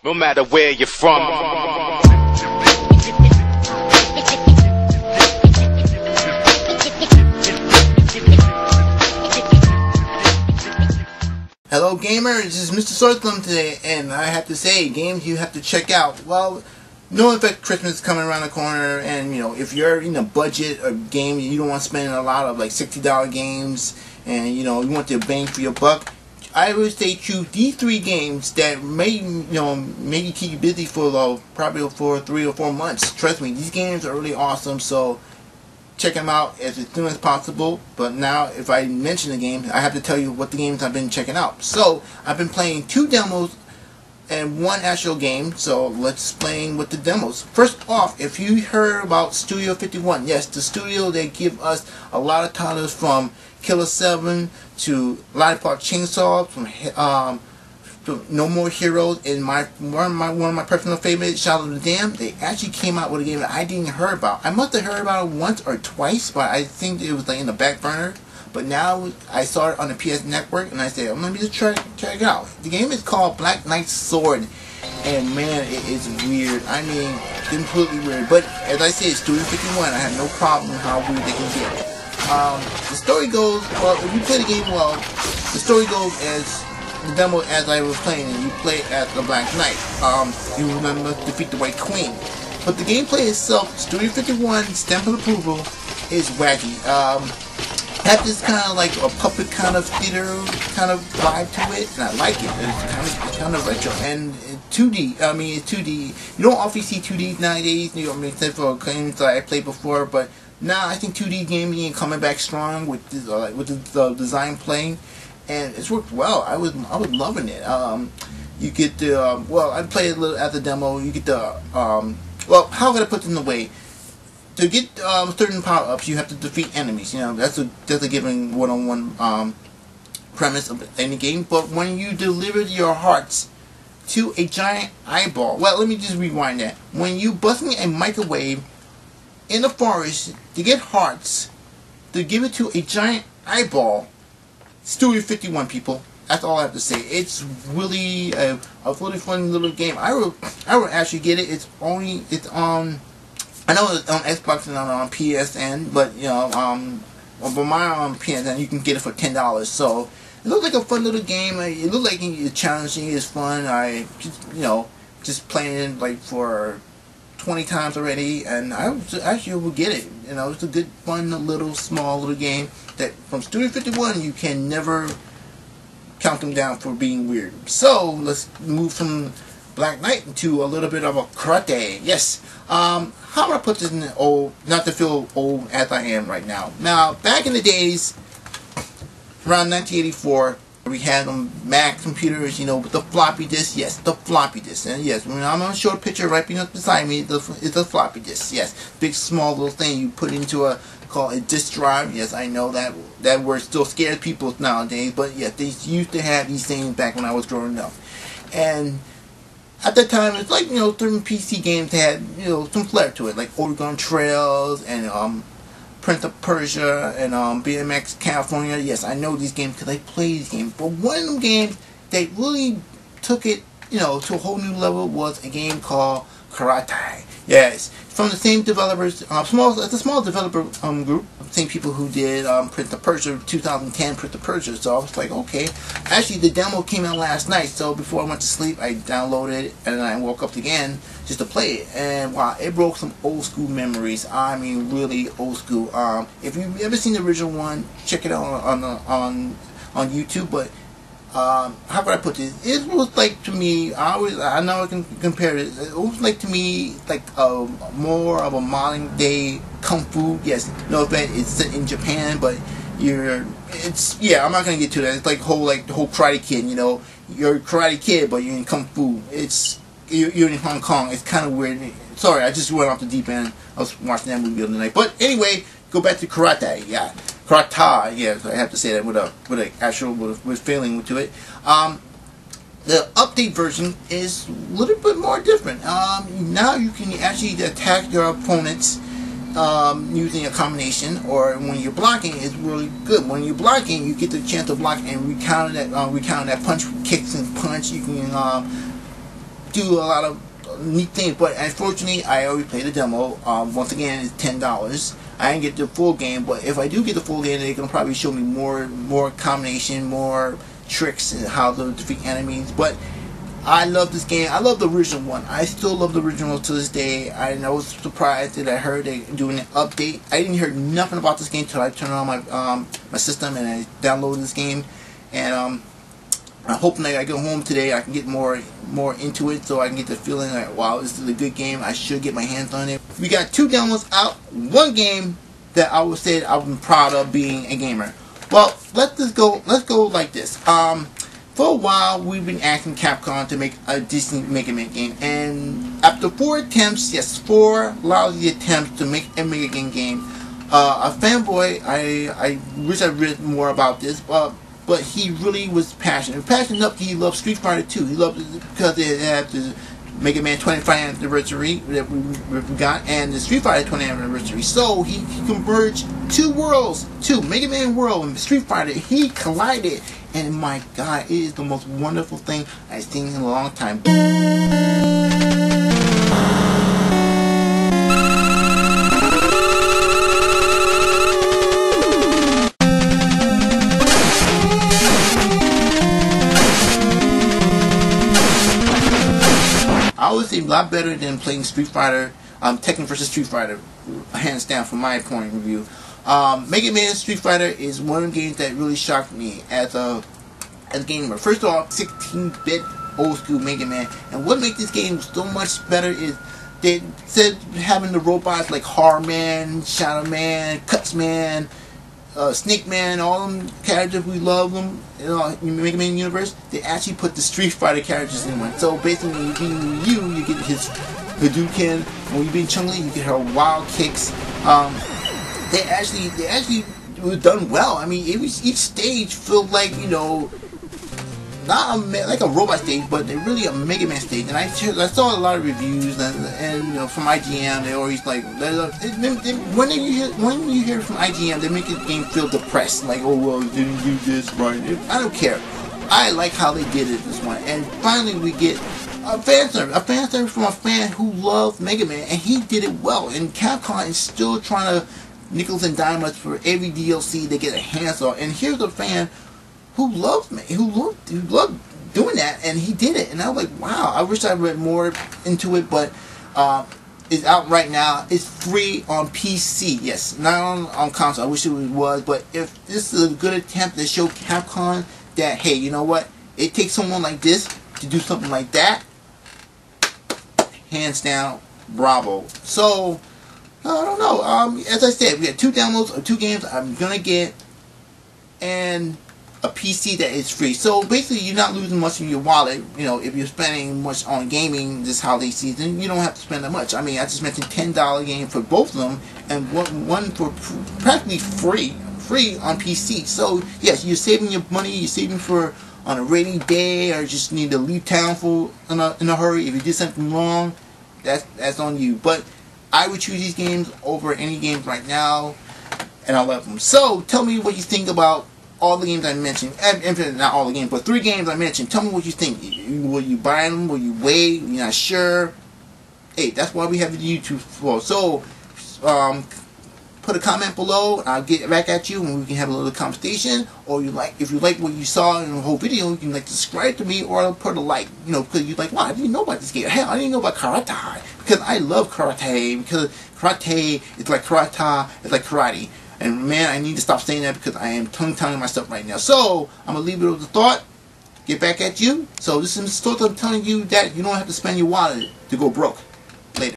no matter where you're from. Hello gamers, this is Mr. Sourcelum today, and I have to say, games you have to check out. Well, knowing that Christmas is coming around the corner, and you know, if you're in a budget of game, you don't want to spend a lot of like $60 games, and you know, you want the bang for your buck, I would say choose these 3 games that may, maybe keep you busy for probably for 3 or 4 months. Trust me, these games are really awesome, so check them out as soon as possible. But now, if I mention the game, I have to tell you what the games I've been checking out. So, I've been playing 2 demos and 1 actual game, so let's explain what the demos. First off, if you heard about Studio 51, yes, the studio that give us a lot of titles from Killer 7 to Lollipop Chainsaw, from No More Heroes, and one of my personal favorites, Shadow of the Damned. They actually came out with a game that I didn't hear about. I must have heard about it once or twice, but I think it was like in the back burner. But now I saw it on the PS Network, and I said, I'm gonna just check it out. The game is called Black Knight's Sword, and man, it is weird. I mean, completely weird. But as I said, Studio 51, I have no problem how weird they can get. The story goes, well, if you play the game well, the story goes as the demo as I was playing, and you play as the Black Knight. You remember defeat the White Queen. But the gameplay itself, Studio 51 stamp of approval, is wacky. Had this kind of like a puppet kind of theater kind of vibe to it, and I like it. It's kind of retro and 2D. I mean, it's 2D. You don't often see 2D nowadays. You know, except for games that I played before, but now I think 2D gaming is coming back strong with this, the design playing. And it's worked well. I was loving it. You get the well, I played a little at the demo. You get the well, how can I put this in the way? To get certain power ups, you have to defeat enemies. You know, that's a given one-on-one premise of any game. But when you deliver your hearts to a giant eyeball, well, let me just rewind that. When you busting a microwave in the forest to get hearts to give it to a giant eyeball. Studio 51, people. That's all I have to say. It's really a really fun little game. I would actually get it. It's on. I know it's on Xbox and on PSN, but you know, but mine on PSN you can get it for $10. So it looks like a fun little game. It looks like it's challenging. It's fun. I just playing it like for 20 times already, and I actually will get it. You know, it's a good, fun, small little game that from Studio 51 you can never count them down for being weird. So let's move from Black Knight into a little bit of a karate. Yes. How do I put this in the old, not to feel old as I am right now. Now, back in the days, around 1984. We had them Mac computers, you know, with the floppy disk. Yes, the floppy disk. And yes, when I'm going to show a picture right beside me, it's a floppy disk. Yes, big, small little thing you put into called a disk drive. Yes, I know that word still scares people nowadays, but yes, they used to have these things back when I was growing up. And at that time, it's like, you know, certain PC games had, you know, some flair to it, like Oregon Trails and Prince of Persia and BMX California. Yes, I know these games because I play these games. But one of them games that really took it, you know, to a whole new level was a game called Karate. Yes, from the same developers, it's a small developer group, same people who did Prince of Persia, 2010 Prince of Persia. So I was like, okay. Actually, the demo came out last night, so before I went to sleep, I downloaded it and I woke up again just to play it. And wow, it broke some old school memories. I mean, really old school. If you've ever seen the original one, check it out on YouTube. But how could I put this? It was like, to me, I know I can compare it. It was like, to me, like more of a modern day kung fu. Yes, no offense, it's set in Japan, but I'm not gonna get to that. It's like the whole Karate Kid. You know, you're a Karate Kid, but you're in kung fu. You're in Hong Kong. It's kind of weird. Sorry, I just went off the deep end. I was watching that movie the other night. But anyway, go back to karate. Yeah. Karate, yes, I have to say that with an actual feeling to it. The update version is a little bit more different. Now you can actually attack your opponents using a combination, or when you're blocking, it's really good. When you're blocking, you get the chance to block and recounter that punch, kicks and punch. You can do a lot of neat things, but unfortunately I already played the demo. Once again, it's $10. I didn't get the full game, but if I do get the full game, they're gonna probably show me more combination, more tricks, and how to defeat enemies. But I love this game. I love the original one. I still love the original to this day. I was surprised that I heard they doing an update. I didn't hear nothing about this game until I turned on my system and I downloaded this game. And I'm hoping that I go home today I can get more into it, so I can get the feeling like, wow, this is a good game. I should get my hands on it. We got 2 downloads out. One game that I would say that I'm proud of being a gamer. Well, let's go like this. For a while, we've been asking Capcom to make a decent Mega Man game, and after 4 attempts, yes, 4 lousy attempts to make a Mega Man game, a fanboy, I wish I read more about this, but he really was passionate. Passionate enough, he loved Street Fighter 2. He loved it because it had the Mega Man 25th anniversary that we got, and the Street Fighter 20th anniversary. So he converged 2 worlds, 2 Mega Man world and Street Fighter. He collided, and my God, it is the most wonderful thing I've seen in a long time. I would say a lot better than playing Street Fighter, Tekken vs. Street Fighter, hands down from my point of view. Mega Man Street Fighter is one of the games that really shocked me as a gamer. First of all, 16-bit old school Mega Man, and what makes this game so much better is they said having the robots like Horror Man, Shadow Man, Cuts Man, Snake Man, all them characters, we love them in the Mega Man universe. They actually put the Street Fighter characters in one. So basically, when you beat Ryu, you get his Hadouken. When you beat Chun-Li, you get her wild kicks. They actually were done well. I mean, each stage felt like, you know, not like a robot stage, but they're really a Mega Man stage. And I saw a lot of reviews, and you know, from IGN, they always like when you hear from IGN, they make the game feel depressed, like, oh well, didn't do this right. I don't care. I like how they did it this one, and finally we get a fan service from a fan who loved Mega Man, and he did it well. And Capcom is still trying to nickels and dimes for every DLC they get a hands on. And here's a fan who loved me, who loved doing that, and he did it. And I was like, wow, I wish I read more into it, but it's out right now. It's free on PC, yes, not on console. I wish it was, but if this is a good attempt to show Capcom that, hey, you know what, it takes someone like this to do something like that, hands down, bravo. So, I don't know. As I said, we got 2 downloads of 2 games I'm gonna get, and a PC that is free. So basically, you're not losing much in your wallet. You know, if you're spending much on gaming this holiday season, you don't have to spend that much. I mean, I just mentioned $10 game for both of them, and one for practically free on PC. So yes, you're saving your money. You're saving for on a rainy day, or just need to leave town in a hurry. If you did something wrong, that's on you. But I would choose these games over any games right now, and I love them. So tell me what you think about all the games I mentioned. Not all the games, but 3 games I mentioned. Tell me what you think. Will you buy them? Will you wait? You're not sure? Hey, that's why we have the YouTube for. So, put a comment below. I'll get back at you, and we can have a little conversation. Or if you like what you saw in the whole video, you can subscribe to me, or put a like. You know, because you're like, wow, I didn't know about this game. Hell, I didn't know about karate, because I love karate. Because karate is like karate. It's like karate. And man, I need to stop saying that because I am tongue-tonguing myself right now. So, I'm going to leave it with a thought. Get back at you. So, this is Mr. Stoltz. I'm telling you that you don't have to spend your wallet to go broke.